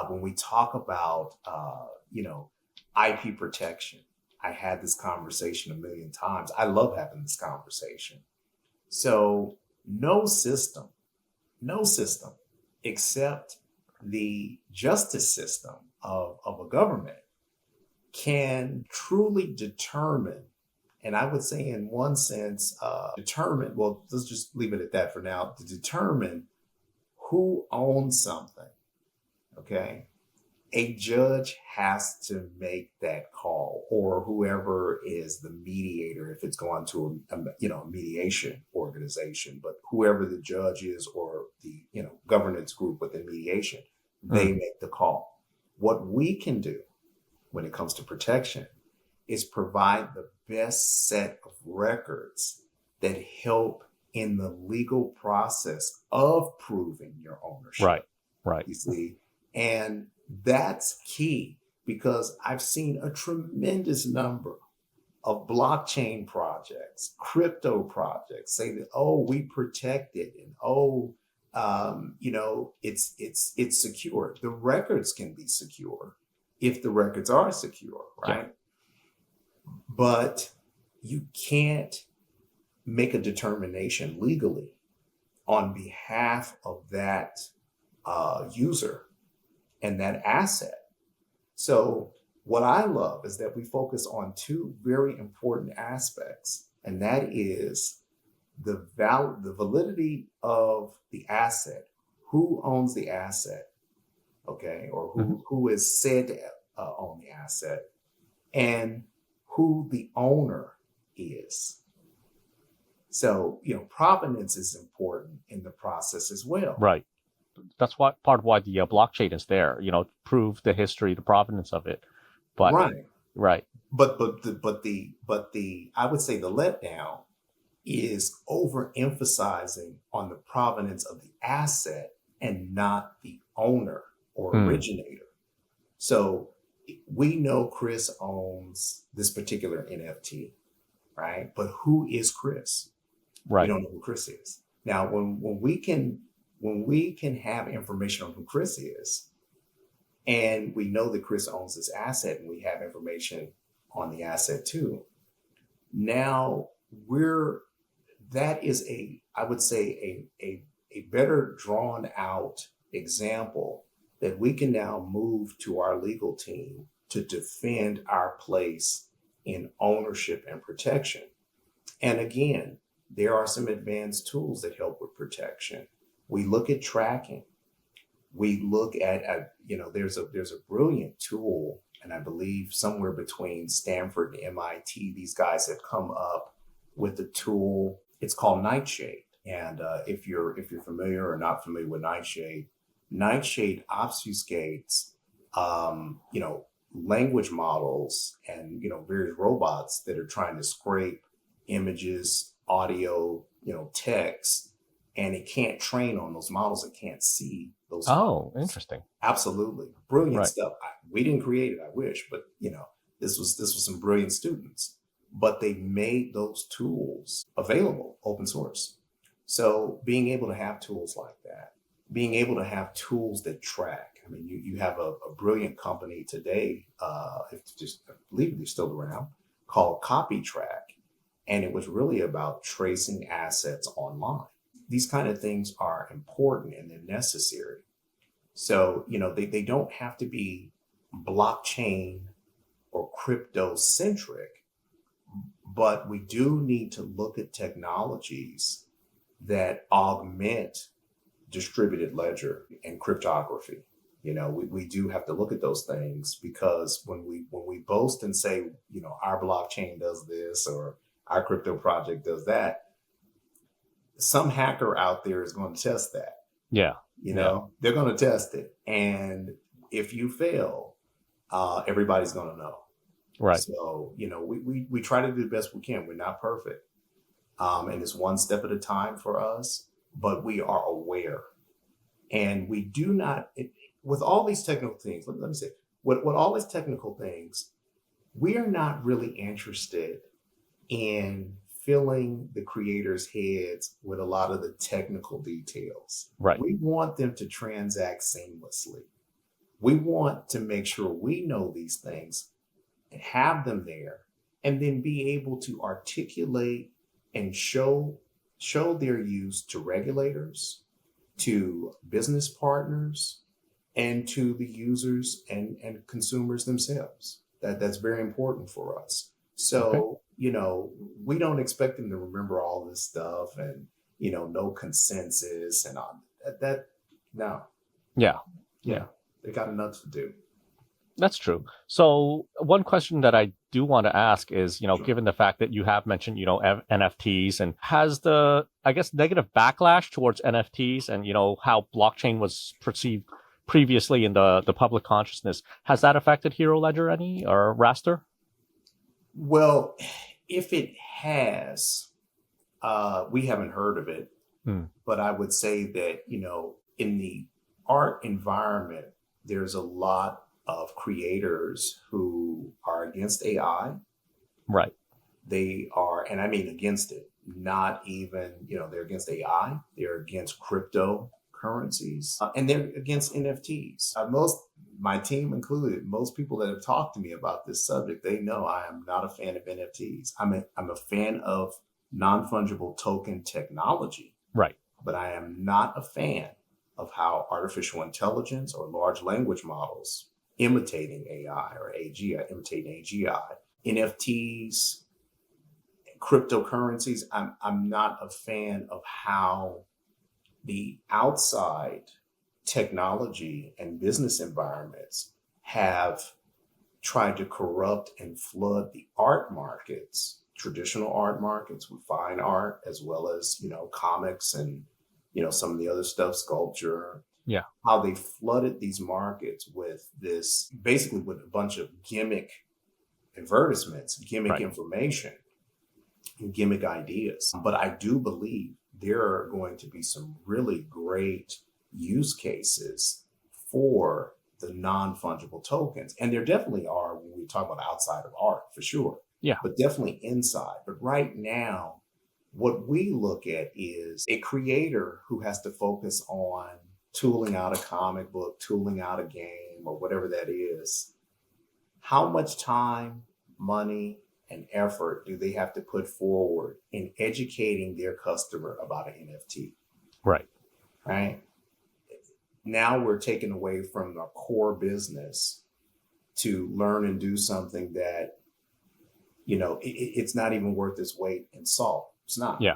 Speaker 2: when we talk about IP protection, I had this conversation a million times. I love having this conversation. So no system except the justice system of a government can truly determine, and I would say in one sense, determine, well, let's just leave it at that for now, to determine who owns something, okay? A judge has to make that call, or whoever is the mediator, if it's going to a mediation organization, but whoever the judge is or the governance group within mediation,
Speaker 1: Hmm.
Speaker 2: they make the call. What we can do when it comes to protection is provide the best set of records that help in the legal process of proving your ownership.
Speaker 1: Right. Right.
Speaker 2: You see, and that's key because I've seen a tremendous number of blockchain projects, crypto projects say that, oh, we protect it, and oh, it's secure. The records can be secure if the records are secure, right? Yeah. But you can't make a determination legally on behalf of that user and that asset. So what I love is that we focus on two very important aspects, and that is the validity of the asset, who owns the asset, okay, or who is said to own the asset, and who the owner is. So, provenance is important in the process as well.
Speaker 1: Right. That's part of why the blockchain is there, prove the history, the provenance of it. But right.
Speaker 2: But I would say the letdown is overemphasizing on the provenance of the asset and not the owner or originator. So we know Chris owns this particular NFT, right? But who is Chris?
Speaker 1: Right.
Speaker 2: We don't know who Chris is. Now, when we can have information on who Chris is, and we know that Chris owns this asset, and we have information on the asset too, now that is I would say a better drawn out example that we can now move to our legal team to defend our place in ownership and protection. And again, there are some advanced tools that help with protection. We look at tracking. We look at there's a brilliant tool, and I believe somewhere between Stanford and MIT, these guys have come up with a tool. It's called Nightshade. And if you're familiar or not familiar with Nightshade, Nightshade obfuscates language models and various robots that are trying to scrape images, audio, text, and it can't train on those models. It can't see those.
Speaker 1: Oh, models. Interesting.
Speaker 2: Absolutely. Brilliant stuff. We didn't create it, I wish, but this was some brilliant students, but they made those tools available, open source. So being able to have tools like that, being able to have tools that track. I mean, you have a brilliant company today, I believe they're still around, called CopyTrack. And it was really about tracing assets online. These kind of things are important and they're necessary. So, they don't have to be blockchain or crypto centric, but we do need to look at technologies that augment distributed ledger and cryptography. We do have to look at those things, because when we boast and say, our blockchain does this or our crypto project does that, some hacker out there is going to test that.
Speaker 1: Yeah.
Speaker 2: They're going to test it. And if you fail, everybody's going to know.
Speaker 1: Right.
Speaker 2: So, we try to do the best we can. We're not perfect. And it's one step at a time for us, but we are aware. And we do not, with all these technical things, let me say, with all these technical things, we are not really interested in filling the creators' heads with a lot of the technical details.
Speaker 1: Right.
Speaker 2: We want them to transact seamlessly. We want to make sure we know these things and have them there, and then be able to articulate and show their use to regulators, to business partners, and to the users and consumers themselves. That's very important for us. So, we don't expect them to remember all this stuff and, no consensus and all that. No.
Speaker 1: Yeah.
Speaker 2: They got enough to do.
Speaker 1: That's true. So one question that I do want to ask is,
Speaker 2: Sure.
Speaker 1: given the fact that you have mentioned, NFTs, and has the, negative backlash towards NFTs and, how blockchain was perceived previously in the public consciousness, has that affected HeroLedger any or Raster?
Speaker 2: Well, if it has, we haven't heard of it, but I would say that, in the art environment, there's a lot of creators who are against AI.
Speaker 1: Right.
Speaker 2: They are, and I mean against it, not even, they're against AI, they're against cryptocurrencies, and they're against NFTs. My team included, most people that have talked to me about this subject, they know I am not a fan of NFTs. I'm a fan of non-fungible token technology,
Speaker 1: Right.
Speaker 2: but I am not a fan of how artificial intelligence or large language models imitating AI or AGI, imitating AGI, NFTs, cryptocurrencies. I'm not a fan of how the outside technology and business environments have tried to corrupt and flood the art markets, traditional art markets with fine art, as well as, comics and, some of the other stuff, sculpture.
Speaker 1: Yeah.
Speaker 2: How they flooded these markets with basically with a bunch of gimmick advertisements, gimmick information, and gimmick ideas. But I do believe there are going to be some really great use cases for the non-fungible tokens. And there definitely are when we talk about outside of art, for sure.
Speaker 1: Yeah.
Speaker 2: But definitely inside. But right now, what we look at is a creator who has to focus on tooling out a comic book, tooling out a game, or whatever that is. How much time, money, and effort do they have to put forward in educating their customer about an NFT?
Speaker 1: Right.
Speaker 2: Right. Now we're taken away from our core business to learn and do something that, it's not even worth its weight in salt. It's not.
Speaker 1: Yeah.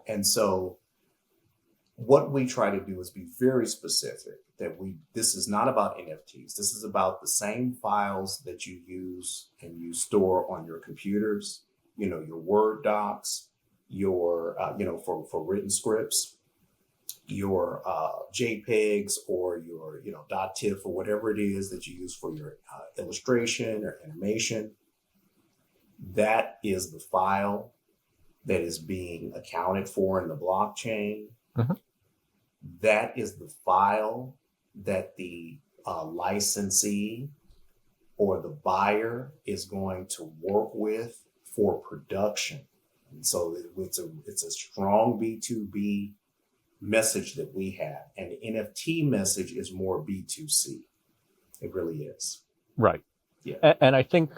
Speaker 2: And so what we try to do is be very specific that this is not about NFTs. This is about the same files that you use and you store on your computers, your Word docs, your, for written scripts, your JPEGs or your, .tiff or whatever it is that you use for your illustration or animation. That is the file that is being accounted for in the blockchain.
Speaker 1: Mm-hmm.
Speaker 2: That is the file that the licensee or the buyer is going to work with for production. And so it's a strong B2B message that we have. And the NFT message is more B2C. It really is.
Speaker 1: Right.
Speaker 2: Yeah.
Speaker 1: And I think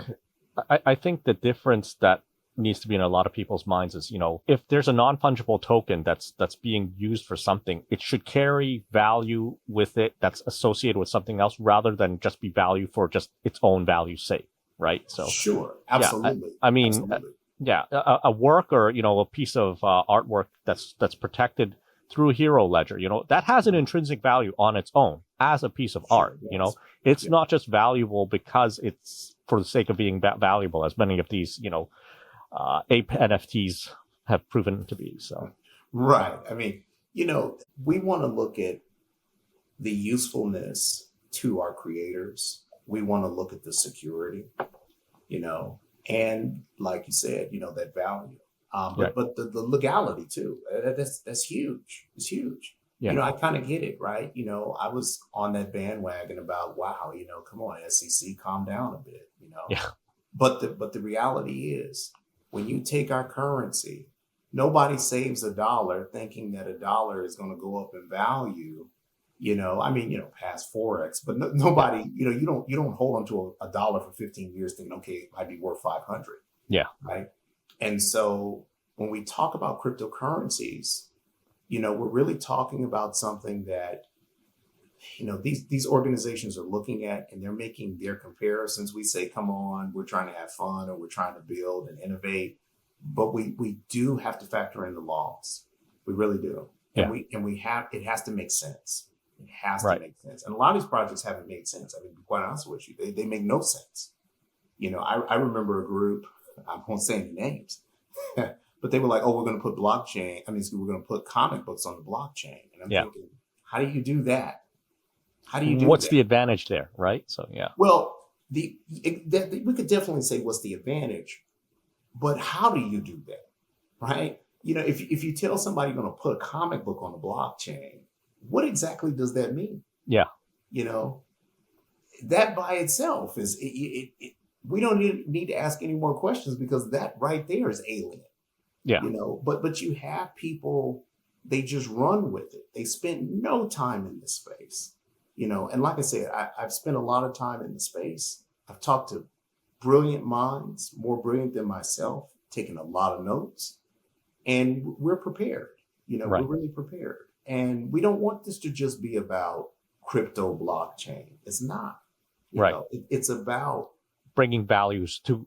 Speaker 1: the difference that needs to be in a lot of people's minds is, if there's a non-fungible token that's being used for something, it should carry value with it that's associated with something else rather than just be value for just its own value's sake, right? So
Speaker 2: sure, absolutely.
Speaker 1: Yeah, I mean,
Speaker 2: absolutely.
Speaker 1: A work or a piece of artwork that's protected through HeroLedger, that has an intrinsic value on its own as a piece of art.
Speaker 2: Yes.
Speaker 1: It's not just valuable because it's for the sake of being valuable, as many of these ape NFTs have proven to be. So,
Speaker 2: right. I mean, we want to look at the usefulness to our creators. We want to look at the security, and like you said, that value. But the legality too. That's huge. It's huge.
Speaker 1: Yeah.
Speaker 2: I kind of get it, right? I was on that bandwagon about, wow, come on, SEC, calm down a bit,
Speaker 1: Yeah.
Speaker 2: But the reality is, when you take our currency, nobody saves $1 thinking that $1 is going to go up in value. Past Forex, but nobody, you don't hold on to $1 for 15 years thinking, okay, it might be worth 500.
Speaker 1: Yeah.
Speaker 2: Right. And so when we talk about cryptocurrencies, we're really talking about something that, these organizations are looking at, and they're making their comparisons. We say, come on, we're trying to have fun, or we're trying to build and innovate, but we do have to factor in the laws. We really do.
Speaker 1: Yeah.
Speaker 2: And it has to make sense. It has
Speaker 1: Right.
Speaker 2: to make sense. And a lot of these projects haven't made sense. I mean, to be quite honest with you, they make no sense. I remember a group, I won't say any names, but they were like, oh, we're going to put we're going to put comic books on the blockchain. And I'm thinking, how do you do that? How do you do
Speaker 1: What's
Speaker 2: that?
Speaker 1: the advantage there, right? So, yeah.
Speaker 2: Well, we could definitely say what's the advantage, but how do you do that, right? If you tell somebody you're going to put a comic book on the blockchain, what exactly does that mean?
Speaker 1: Yeah.
Speaker 2: That by itself is we don't need to ask any more questions because that right there is alien.
Speaker 1: Yeah.
Speaker 2: But you have people, they just run with it. They spend no time in this space, and like I said, I've spent a lot of time in the space. I've talked to brilliant minds, more brilliant than myself, taken a lot of notes, and we're prepared.
Speaker 1: Right.
Speaker 2: We're really prepared. And we don't want this to just be about crypto blockchain. It's not. It's about
Speaker 1: bringing value to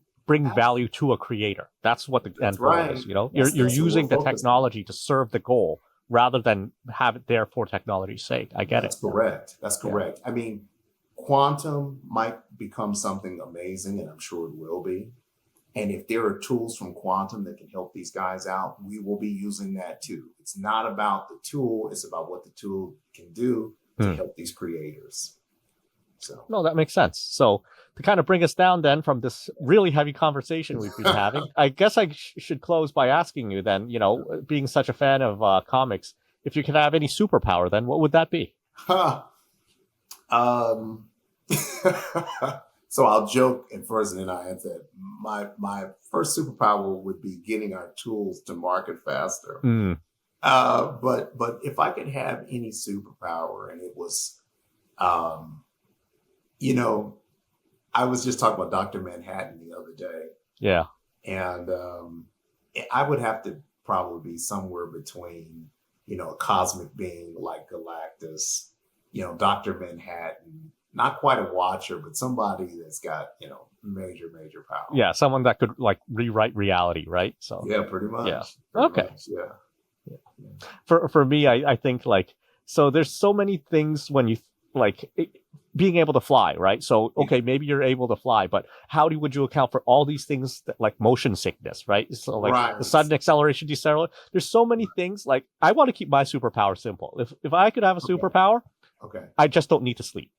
Speaker 1: a creator. That's what the end goal is. You're using the technology to serve the goal rather than have it there for technology's sake. I get it.
Speaker 2: That's correct. I mean, quantum might become something amazing, and I'm sure it will be. And if there are tools from quantum that can help these guys out, we will be using that too. It's not about the tool, it's about what the tool can do to help these creators. So
Speaker 1: no, that makes sense. So to kind of bring us down then from this really heavy conversation we've been having, I guess I should close by asking you then, being such a fan of comics, if you could have any superpower, then what would that be?
Speaker 2: So I'll joke at first and then I answer. My first superpower would be getting our tools to market faster. But if I could have any superpower, and it was, I was just talking about Dr. Manhattan the other day.
Speaker 1: Yeah.
Speaker 2: And I would have to probably be somewhere between, a cosmic being like Galactus, Dr. Manhattan, not quite a watcher, but somebody that's got, major power.
Speaker 1: Yeah, someone that could like rewrite reality, right? So
Speaker 2: yeah, pretty much.
Speaker 1: Yeah.
Speaker 2: Pretty much, yeah.
Speaker 1: For me, I think so there's so many things when you being able to fly, right? So, okay, maybe you're able to fly, but would you account for all these things that, like motion sickness, right? So the sudden acceleration, deceleration. There's so many things. Like, I want to keep my superpower simple. If I could have a superpower, I just don't need to sleep.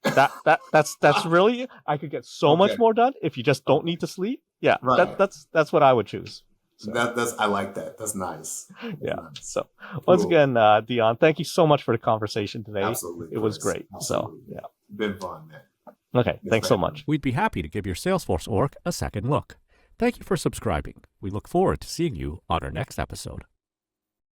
Speaker 1: That's really, I could get so much more done if you just don't need to sleep. Yeah, that's what I would choose. So.
Speaker 2: I like that. That's nice.
Speaker 1: Nice. So once again, Dion, thank you so much for the conversation today.
Speaker 2: Absolutely.
Speaker 1: It was great.
Speaker 2: Absolutely.
Speaker 1: So yeah.
Speaker 2: Been fun, man.
Speaker 1: Okay. Thanks so much.
Speaker 3: We'd be happy to give your Salesforce org a second look. Thank you for subscribing. We look forward to seeing you on our next episode.